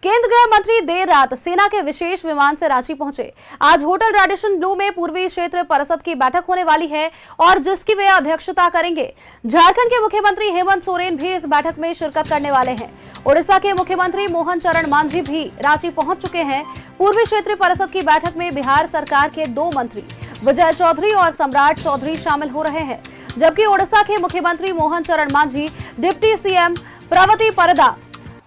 केंद्रीय गृह मंत्री देर रात सेना के विशेष विमान से रांची पहुंचे। आज होटल रेडिशन ब्लू में पूर्वी क्षेत्र परिषद की बैठक होने वाली है और जिसकी वे अध्यक्षता करेंगे। झारखंड के मुख्यमंत्री हेमंत सोरेन भी इस बैठक में शिरकत करने वाले हैं। उड़ीसा के मुख्यमंत्री मोहन चरण मांझी भी रांची पहुंच चुके हैं। पूर्वी क्षेत्रीय परिषद की बैठक में बिहार सरकार के 2 मंत्री विजय चौधरी और सम्राट चौधरी शामिल हो रहे हैं, जबकि उड़ीसा के मुख्यमंत्री मोहन चरण मांझी, डिप्टी सीएम प्रवती परदा,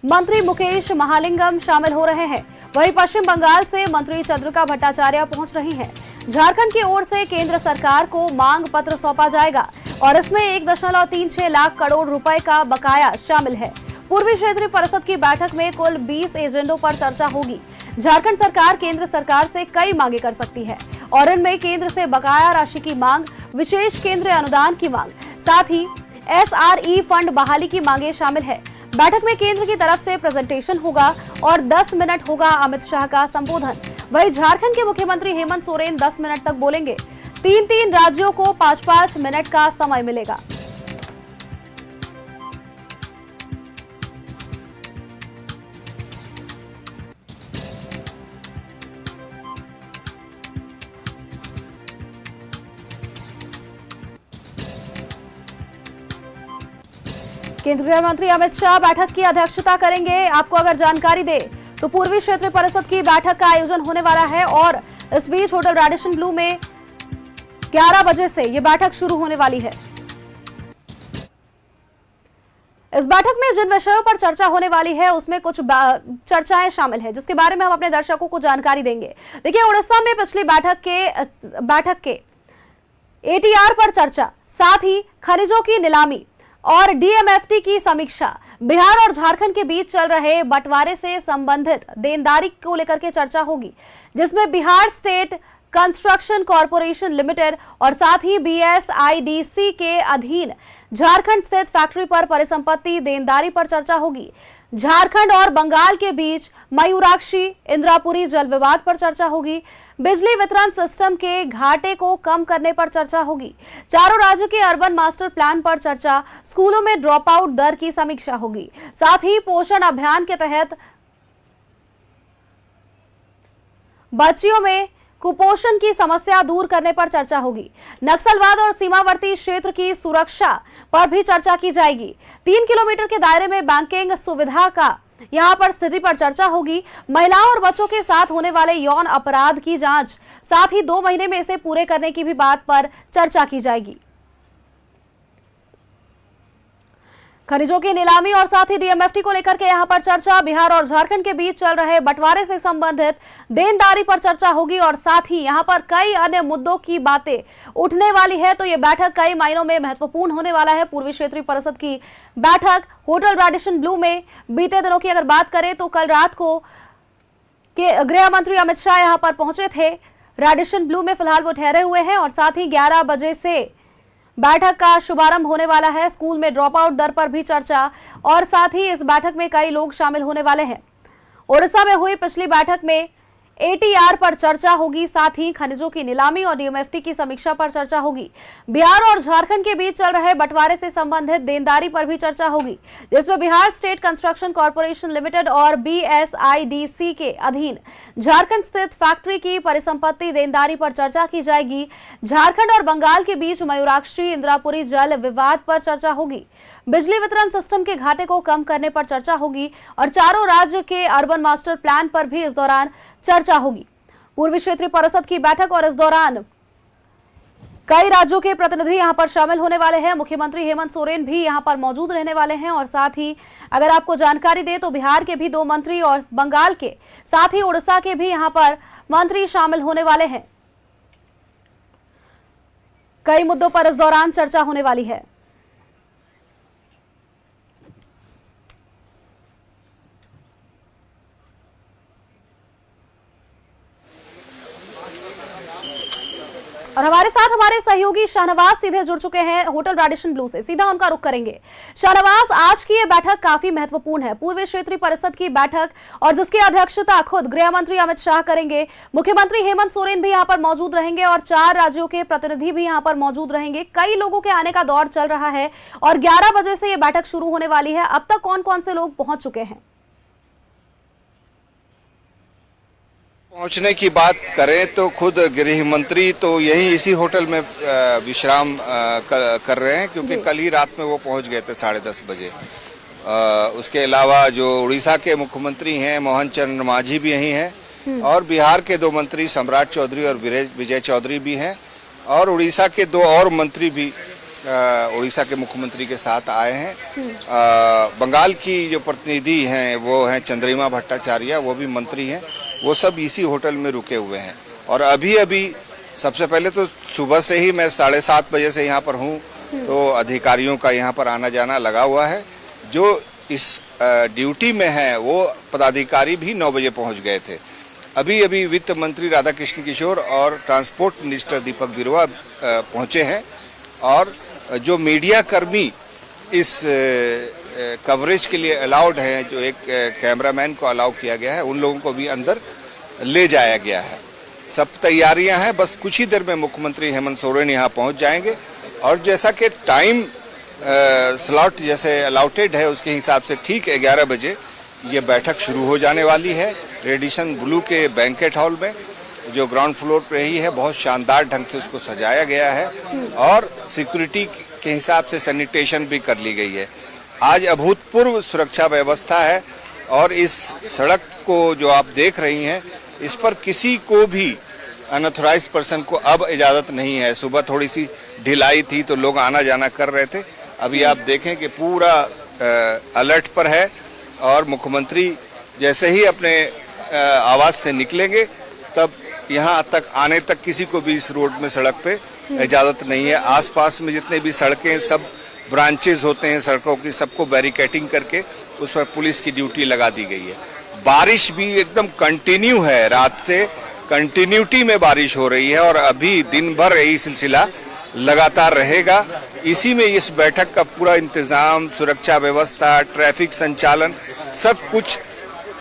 मंत्री मुकेश महालिंगम शामिल हो रहे हैं। वहीं पश्चिम बंगाल से मंत्री चंद्रिका भट्टाचार्य पहुंच रही हैं। झारखंड की ओर से केंद्र सरकार को मांग पत्र सौंपा जाएगा और इसमें 1.36 लाख करोड़ रुपए का बकाया शामिल है। पूर्वी क्षेत्रीय परिषद की बैठक में कुल 20 एजेंडों पर चर्चा होगी। झारखंड सरकार केंद्र सरकार से कई मांगे कर सकती है और इनमें केंद्र से बकाया राशि की मांग, विशेष केंद्रीय अनुदान की मांग, साथ ही SRE फंड बहाली की मांगे शामिल है। बैठक में केंद्र की तरफ से प्रेजेंटेशन होगा और 10 मिनट होगा अमित शाह का संबोधन। वहीं झारखंड के मुख्यमंत्री हेमंत सोरेन 10 मिनट तक बोलेंगे। 3 राज्यों को 5-5 मिनट का समय मिलेगा। केंद्रीय गृह मंत्री अमित शाह बैठक की अध्यक्षता करेंगे। आपको अगर जानकारी दे तो पूर्वी क्षेत्रीय परिषद की बैठक का आयोजन होने वाला है और इस बीच होटल रेडिशन ब्लू में 11 बजे से ये बैठक शुरू होने वाली है। इस बैठक में जिन विषयों पर चर्चा होने वाली है उसमें कुछ चर्चाएं शामिल है, जिसके बारे में हम अपने दर्शकों को जानकारी देंगे। देखिए, उड़ीसा में पिछली बैठक के ATR पर चर्चा, साथ ही खनिजों की नीलामी और DMFT की समीक्षा, बिहार और झारखंड के बीच चल रहे बंटवारे से संबंधित देनदारी को लेकर के चर्चा होगी, जिसमें Bihar state construction corporation limited और साथ ही BSIDC के अधीन झारखंड स्थित फैक्ट्री पर परिसंपत्ति देनदारी पर चर्चा होगी। झारखंड और बंगाल के बीच मयूराक्षी इंद्रापुरी जल विवाद पर चर्चा होगी। बिजली वितरण सिस्टम के घाटे को कम करने पर चर्चा होगी। चारों राज्यों के अर्बन मास्टर प्लान पर चर्चा, स्कूलों में ड्रॉप आउट दर की समीक्षा होगी। साथ ही पोषण अभियान के तहत बच्चियों में कुपोषण की समस्या दूर करने पर चर्चा होगी। नक्सलवाद और सीमावर्ती क्षेत्र की सुरक्षा पर भी चर्चा की जाएगी। 3 किलोमीटर के दायरे में बैंकिंग सुविधा का यहां पर स्थिति पर चर्चा होगी। महिलाओं और बच्चों के साथ होने वाले यौन अपराध की जांच, साथ ही 2 महीने में इसे पूरे करने की भी बात पर चर्चा की जाएगी। खनिजों की नीलामी और साथ ही DMFT को लेकर के यहां पर चर्चा, बिहार और झारखंड के बीच चल रहे बंटवारे से संबंधित देनदारी पर चर्चा होगी और साथ ही यहां पर कई अन्य मुद्दों की बातें उठने वाली है। तो ये बैठक कई मायनों में महत्वपूर्ण होने वाला है। पूर्वी क्षेत्रीय परिषद की बैठक होटल रेडिशन ब्लू में बीते दिनों की अगर बात करें तो कल रात को गृह मंत्री अमित शाह यहां पर पहुंचे थे। रेडिशन ब्लू में फिलहाल वो ठहरे हुए हैं और साथ ही 11 बजे से बैठक का शुभारंभ होने वाला है। स्कूल में ड्रॉप आउट दर पर भी चर्चा और साथ ही इस बैठक में कई लोग शामिल होने वाले हैं। उड़ीसा में हुई पिछली बैठक में ATR पर चर्चा होगी, साथ ही खनिजों की नीलामी और DMFT की समीक्षा पर चर्चा होगी। बिहार और झारखंड के बीच चल रहे बंटवारे से संबंधित देनदारी पर भी चर्चा होगी, जिसमें Bihar state construction corporation limited और BSIDC के अधीन झारखंड स्थित फैक्ट्री की परिसंपत्ति देनदारी पर चर्चा की जाएगी। झारखंड और बंगाल के बीच मयूराक्षी इंद्रापुरी जल विवाद पर चर्चा होगी। बिजली वितरण सिस्टम के घाटे को कम करने पर चर्चा होगी और चारों राज्य के अर्बन मास्टर प्लान पर भी इस दौरान चर्चा होगी। पूर्वी क्षेत्रीय परिषद की बैठक और इस दौरान कई राज्यों के प्रतिनिधि यहां पर शामिल होने वाले हैं। मुख्यमंत्री हेमंत सोरेन भी यहां पर मौजूद रहने वाले हैं और साथ ही अगर आपको जानकारी दे तो बिहार के भी 2 मंत्री और बंगाल के साथ ही उड़ीसा के भी यहां पर मंत्री शामिल होने वाले हैं। कई मुद्दों पर इस दौरान चर्चा होने वाली है। और हमारे साथ हमारे सहयोगी शाहनवाज सीधे जुड़ चुके हैं होटल रेडिशन ब्लू से। सीधा उनका रुख करेंगे। शाहनवाज, आज की ये बैठक काफी महत्वपूर्ण है, पूर्वी क्षेत्रीय परिषद की बैठक, और जिसकी अध्यक्षता खुद गृह मंत्री अमित शाह करेंगे। मुख्यमंत्री हेमंत सोरेन भी यहाँ पर मौजूद रहेंगे और 4 राज्यों के प्रतिनिधि भी यहाँ पर मौजूद रहेंगे। कई लोगों के आने का दौर चल रहा है और 11 बजे से ये बैठक शुरू होने वाली है। अब तक कौन कौन से लोग पहुंच चुके हैं? पहुंचने की बात करें तो खुद गृह मंत्री तो यही इसी होटल में विश्राम कर रहे हैं, क्योंकि कल ही रात में वो पहुंच गए थे 10:30 बजे। उसके अलावा जो उड़ीसा के मुख्यमंत्री हैं मोहन चरण मांझी भी यहीं हैं, और बिहार के 2 मंत्री सम्राट चौधरी और विजय चौधरी भी हैं, और उड़ीसा के 2 और मंत्री भी उड़ीसा के मुख्यमंत्री के साथ आए हैं। बंगाल की जो प्रतिनिधि हैं वो हैं चंद्रिमा भट्टाचार्य, वो भी मंत्री हैं, वो सब इसी होटल में रुके हुए हैं। और अभी सबसे पहले तो सुबह से ही मैं 7:30 बजे से यहाँ पर हूँ, तो अधिकारियों का यहाँ पर आना जाना लगा हुआ है। जो इस ड्यूटी में है वो पदाधिकारी भी 9 बजे पहुँच गए थे। अभी वित्त मंत्री राधाकृष्ण किशोर और ट्रांसपोर्ट मिनिस्टर दीपक बिरुवा पहुँचे हैं, और जो मीडिया कर्मी इस कवरेज के लिए अलाउड है, जो एक कैमरामैन को अलाउ किया गया है, उन लोगों को भी अंदर ले जाया गया है। सब तैयारियां हैं, बस कुछ ही देर में मुख्यमंत्री हेमंत सोरेन यहां पहुंच जाएंगे, और जैसा कि टाइम स्लॉट जैसे अलाउटेड है उसके हिसाब से ठीक 11 बजे ये बैठक शुरू हो जाने वाली है। रेडिसन ब्लू के बैंकेट हॉल में, जो ग्राउंड फ्लोर पे ही है, बहुत शानदार ढंग से उसको सजाया गया है, और सिक्योरिटी के हिसाब से सैनिटेशन भी कर ली गई है। आज अभूतपूर्व सुरक्षा व्यवस्था है, और इस सड़क को जो आप देख रही हैं, इस पर किसी को भी अनऑथराइज्ड पर्सन को अब इजाज़त नहीं है। सुबह थोड़ी सी ढिलाई थी तो लोग आना जाना कर रहे थे, अभी आप देखें कि पूरा अलर्ट पर है, और मुख्यमंत्री जैसे ही अपने आवास से निकलेंगे तब यहाँ तक आने तक किसी को भी इस रोड में सड़क पे इजाज़त नहीं है। आसपास में जितने भी सड़कें, सब ब्रांचेज होते हैं सड़कों की, सबको बैरिकेटिंग करके उस पर पुलिस की ड्यूटी लगा दी गई है। बारिश भी एकदम कंटिन्यू है, रात से कंटिन्यूटी में बारिश हो रही है, और अभी दिन भर यही सिलसिला लगातार रहेगा। इसी में इस बैठक का पूरा इंतजाम, सुरक्षा व्यवस्था, ट्रैफिक संचालन, सब कुछ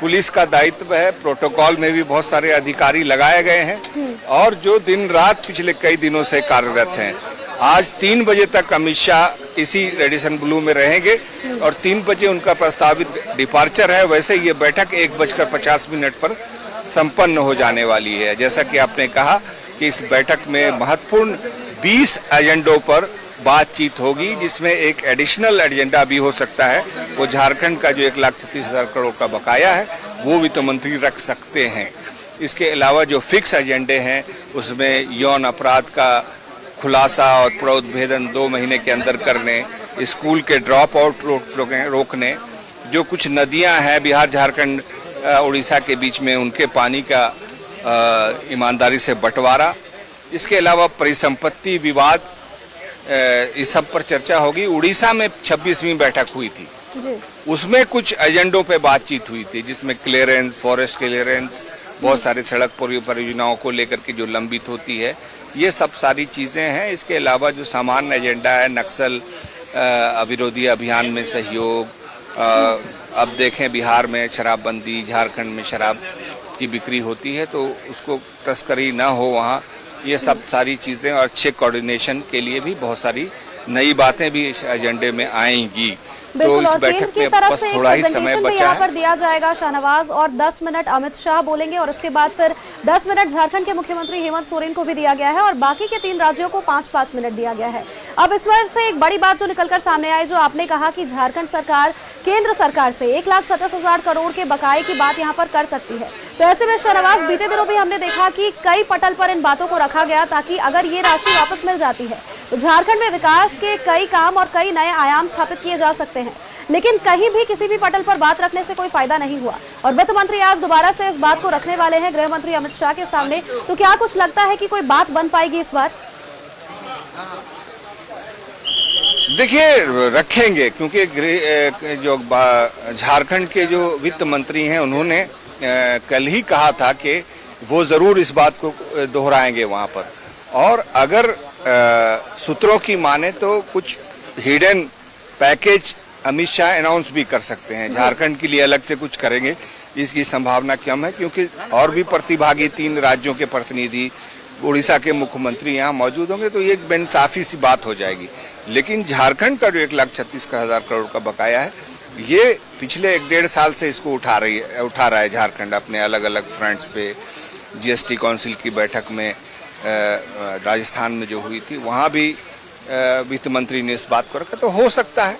पुलिस का दायित्व है। प्रोटोकॉल में भी बहुत सारे अधिकारी लगाए गए हैं, और जो दिन रात पिछले कई दिनों से कार्यरत हैं। आज 3 बजे तक अमित शाह इसी रेडिसन ब्लू में रहेंगे, और 3 बजे उनका प्रस्तावित डिपार्चर है। वैसे ये बैठक 1:50 पर संपन्न हो जाने वाली है। जैसा कि आपने कहा कि इस बैठक में महत्वपूर्ण 20 एजेंडों पर बातचीत होगी, जिसमें एक एडिशनल एजेंडा भी हो सकता है। वो झारखंड का जो 1,36,000 करोड़ का बकाया है, वो वित्त मंत्री रख सकते हैं। इसके अलावा जो फिक्स एजेंडे हैं, उसमें यौन अपराध का खुलासा और प्रोद्भेदन 2 महीने के अंदर करने, स्कूल के ड्रॉप आउट रोकने, जो कुछ नदियां हैं बिहार, झारखंड, उड़ीसा के बीच में, उनके पानी का ईमानदारी से बंटवारा। इसके अलावा परिसंपत्ति विवाद, इस सब पर चर्चा होगी। उड़ीसा में 26वीं बैठक हुई थी जी। उसमें कुछ एजेंडों पे बातचीत हुई थी, जिसमें क्लियरेंस, फॉरेस्ट क्लियरेंस, बहुत सारे सड़क परियोजनाओं को लेकर के जो लंबित होती है, ये सब सारी चीज़ें हैं। इसके अलावा जो सामान्य एजेंडा है, नक्सल विरोधी अभियान में सहयोग, अब देखें बिहार में शराबबंदी, झारखंड में शराब की बिक्री होती है तो उसको तस्करी ना हो वहाँ, ये सब सारी चीज़ें, और अच्छे कोऑर्डिनेशन के लिए भी बहुत सारी नई बातें भी इस एजेंडे में आएंगी। तो इस बैठक में बस थोड़ा ही समय बचा यहाँ पर दिया जाएगा शाहनवाज, और 10 मिनट अमित शाह बोलेंगे, और इसके बाद फिर 10 मिनट झारखंड के मुख्यमंत्री हेमंत सोरेन को भी दिया गया है, और बाकी के 3 राज्यों को 5-5 मिनट दिया गया है। अब इस बार से एक बड़ी बात जो निकलकर सामने आई, जो आपने कहा कि झारखंड सरकार केंद्र सरकार से 1,36,000 करोड़ के बकाये की बात यहाँ पर कर सकती है। तो ऐसे में शाहनवाज, बीते दिनों भी हमने देखा कि कई पटल पर इन बातों को रखा गया, ताकि अगर ये राशि वापस मिल जाती है तो झारखंड में विकास के कई काम और कई नए आयाम स्थापित किए जा सकते हैं। लेकिन कहीं भी किसी भी पटल पर बात रखने से कोई फायदा नहीं हुआ, और वित्त मंत्री आज दोबारा से इस बात को रखने वाले हैं गृह मंत्री अमित शाह के सामने। तो क्या कुछ लगता है कि कोई बात बन पाएगी इस बार? देखिए, रखेंगे, क्योंकि जो झारखंड के जो वित्त मंत्री हैं, उन्होंने कल ही कहा था कि वो जरूर इस बात को दोहराएंगे वहां पर। और अगर सूत्रों की माने तो कुछ hidden package Amit Shah announce भी कर सकते हैं, झारखंड के लिए अलग से कुछ करेंगे, इसकी संभावना कम है, क्योंकि और भी प्रतिभागी 3 राज्यों के प्रतिनिधि, उड़ीसा के मुख्यमंत्री यहाँ मौजूद होंगे, तो ये एक बेइंसाफी सी बात हो जाएगी। लेकिन झारखंड का जो 1,36,000 करोड़ का बकाया है, ये पिछले 1-1.5 साल से इसको उठा रहा है झारखंड अपने अलग अलग फ्रंट्स पे। जीएसटी काउंसिल की बैठक में राजस्थान में जो हुई थी, वहाँ भी वित्त मंत्री ने इस बात को रखा। तो हो सकता है,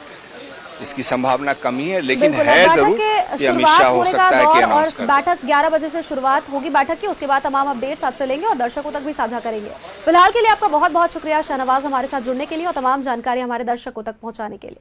इसकी संभावना कम ही है, लेकिन बिल्कुल, है बैठक जरूर के कि अमित शुरुआत शाह हो होने का सकता है कि दौर अनाउंस और कर दें। बैठक 11 बजे से शुरुआत होगी बैठक की, उसके बाद तमाम अपडेट्स आपसे लेंगे और दर्शकों तक भी साझा करेंगे। फिलहाल के लिए आपका बहुत बहुत शुक्रिया शहनवाज, हमारे साथ जुड़ने के लिए और तमाम जानकारी हमारे दर्शकों तक पहुंचाने के लिए।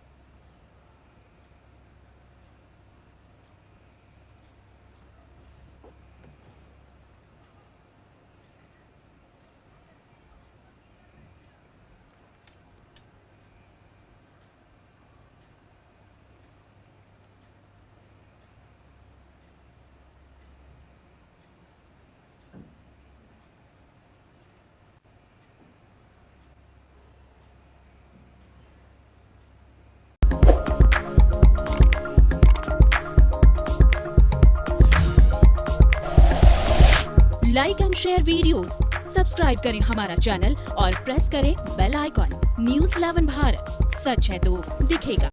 Like and share videos, subscribe करें हमारा चैनल और प्रेस करें बेल आइकॉन। न्यूज़ 11 भारत, सच है तो दिखेगा।